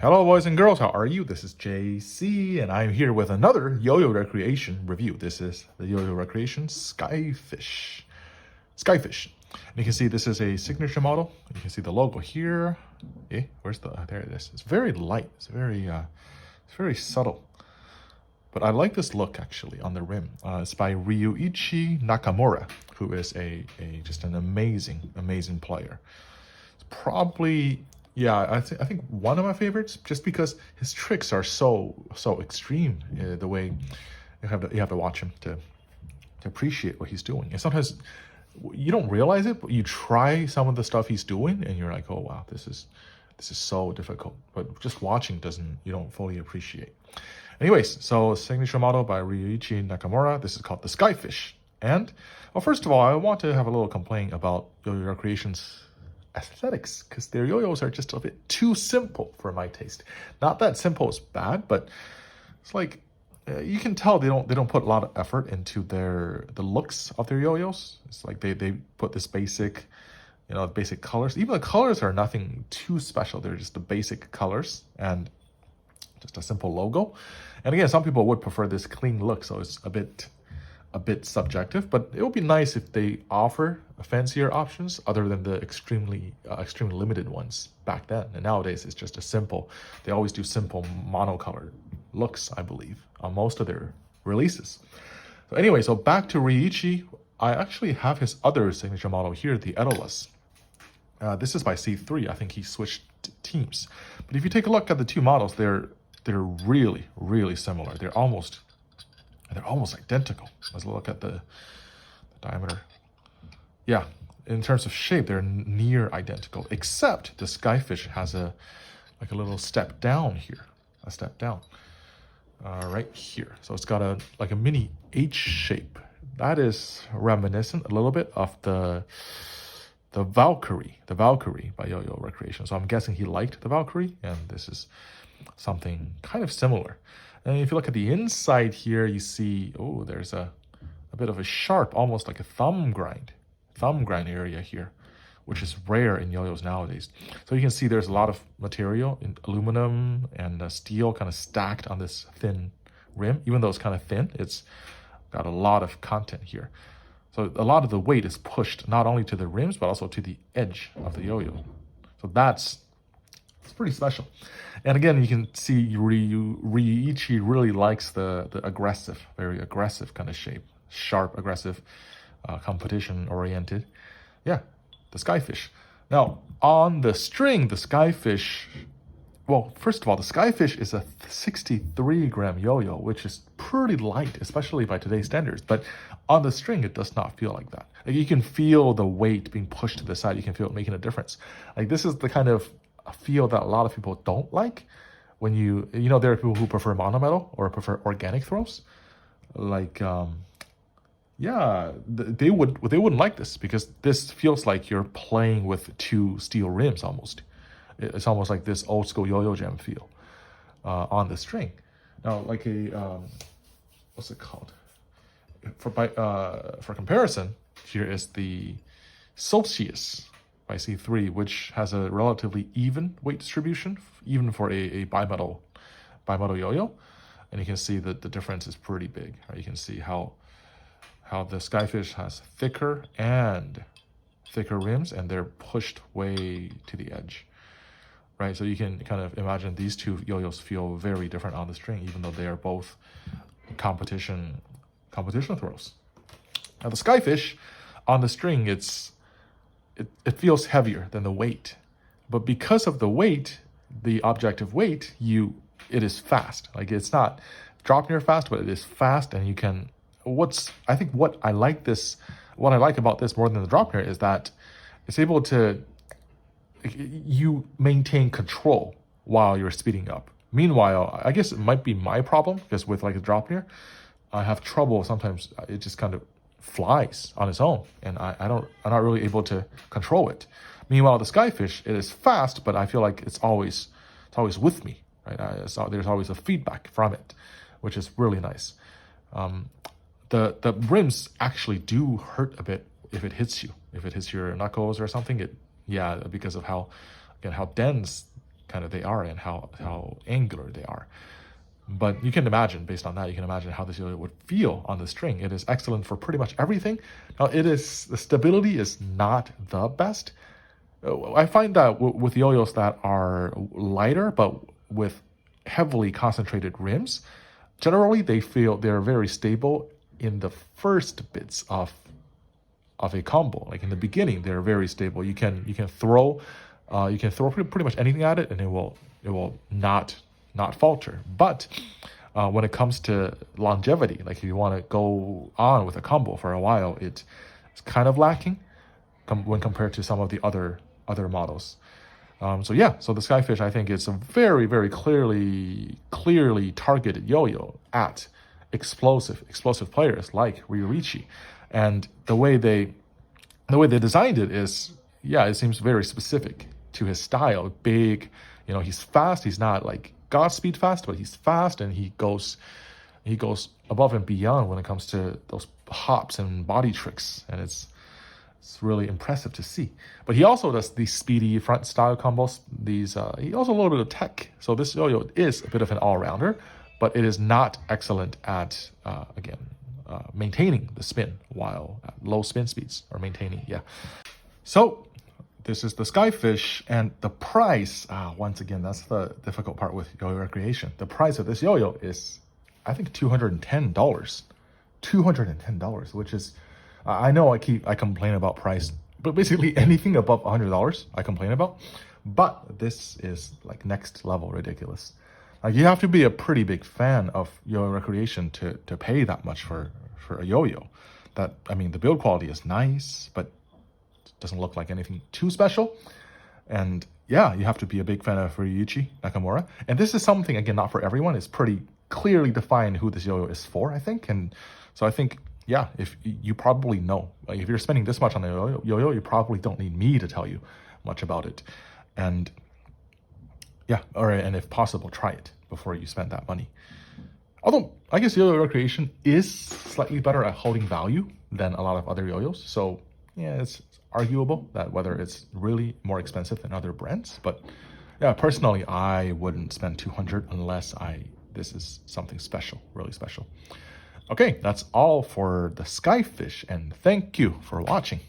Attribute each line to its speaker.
Speaker 1: Hello boys and girls, how are you? This is JC and I'm here with another Yoyorecreation review. This is the Yoyorecreation Skyfish. Skyfish. And you can see this is a signature model. You can see the logo here. Where's the, there it is. It's very light, it's very subtle. But I like this look actually on the rim. It's by Yoyoichi Nakamura, who is just an amazing player. It's probably, yeah, I think one of my favorites, just because his tricks are so extreme. The way you have to watch him to appreciate what he's doing. And sometimes you don't realize it, but you try some of the stuff he's doing, and you're like, oh wow, this is so difficult. But just watching you don't fully appreciate. Anyways, so signature model by Yoyoichi Nakamura. This is called the Skyfish. And well, first of all, I want to have a little complaint about Yoyorecreation's aesthetics, because their yo-yos are just a bit too simple for my taste. Not that simple is bad, but it's like you can tell they don't put a lot of effort into the looks of their yo-yos. It's like they put this basic, basic colors. Even the colors are nothing too special. They're just the basic colors and just a simple logo. And again, some people would prefer this clean look, so it's a bit subjective, but it would be nice if they offer fancier options other than the extremely limited ones back then. And nowadays it's just they always do simple monocolored looks, I believe, on most of their releases. So anyway, so back to Yoyoichi. I actually have his other signature model here, the Edolus. This is by C3. I think he switched teams. But if you take a look at the two models, they're really similar. They're almost identical. Let's look at the diameter. Yeah, in terms of shape, they're near identical, except the Skyfish has a little step down here, right here. So it's got a mini H shape. That is reminiscent a little bit of the Valkyrie by Yoyorecreation. So I'm guessing he liked the Valkyrie, and this is something kind of similar. And if you look at the inside here, you see, oh, there's a bit of a sharp, almost like a thumb grind area here, which is rare in yo-yos nowadays. So you can see there's a lot of material in aluminum and steel kind of stacked on this thin rim. Even though it's kind of thin, it's got a lot of content here. So a lot of the weight is pushed not only to the rims, but also to the edge of the yo-yo. So it's pretty special. And again, you can see Yoyoichi really likes the very aggressive kind of shape. Sharp, aggressive, competition-oriented. Yeah, the Skyfish. Now, on the string, the Skyfish... Well, first of all, the Skyfish is a 63-gram yo-yo, which is pretty light, especially by today's standards. But on the string, it does not feel like that. Like, you can feel the weight being pushed to the side. You can feel it making a difference. Like, this is the kind of feel that a lot of people don't like. When there are people who prefer monometal or prefer organic throws. Like, they wouldn't like this, because this feels like you're playing with two steel rims almost. It's almost like this old school yo-yo jam feel on the string. Now, like what's it called? For comparison, here is the Celsius by C3, which has a relatively even weight distribution, even for a bimetal yo-yo. And you can see that the difference is pretty big. Right? You can see how the Skyfish has thicker rims, and they're pushed way to the edge. Right, so you can kind of imagine these two yo-yos feel very different on the string, even though they are both competition throws. Now the Skyfish on the string, it feels heavier than the weight, but because of the weight, the objective weight, it is fast. Like, it's not drop near fast, but it is fast, and you can. What I like about this more than the drop near is that it's able to. You maintain control while you're speeding up. Meanwhile, I guess it might be my problem, because with like a drop near, I have trouble sometimes. It just kind of flies on its own, and I'm not really able to control it. Meanwhile, the Skyfish, it is fast, but I feel like it's always with me. Right? There's always a feedback from it, which is really nice. The rims actually do hurt a bit if it hits you. If it hits your knuckles or something, because of how dense kind of they are and how angular they are. But you can imagine, based on that, you can imagine how this yo-yo would feel on the string. It is excellent for pretty much everything. Now, the stability is not the best. I find that with yo-yos that are lighter but with heavily concentrated rims, generally they're very stable in the first bits of a combo. Like in the beginning, they're very stable. You can throw pretty much anything at it, and it will not falter. But when it comes to longevity, like if you want to go on with a combo for a while, it's kind of lacking when compared to some of the other models. So the Skyfish, I think it's a very, very clearly targeted yo-yo at explosive players like Yoyorecreation. And the way they designed it is, it seems very specific to his style. Big, he's fast. He's not like Godspeed fast, but he's fast, and he goes above and beyond when it comes to those hops and body tricks, and it's really impressive to see. But he also does these speedy front style combos. He also a little bit of tech. So this yo-yo is a bit of an all-rounder, but it is not excellent at maintaining the spin while at low spin speeds, or maintaining. So this is the Skyfish, and the price, once again, that's the difficult part with Yoyorecreation. The price of this yo-yo is, I think, $210. $210, which is, I know I complain about price, but basically anything above $100 I complain about. But this is like next level ridiculous. Like, you have to be a pretty big fan of Yoyorecreation to pay that much for a yo-yo. The build quality is nice, but it doesn't look like anything too special. And you have to be a big fan of Ryuichi Nakamura. And this is something, again, not for everyone. It's pretty clearly defined who this yo-yo is for, I think. And so I think, if you probably know, like, if you're spending this much on a yo-yo, you probably don't need me to tell you much about it. And and if possible, try it before you spend that money. Although, I guess Yoyorecreation is slightly better at holding value than a lot of other yo-yos. So, it's arguable that whether it's really more expensive than other brands. But, personally, I wouldn't spend $200 unless this is something special, really special. Okay, that's all for the Skyfish, and thank you for watching.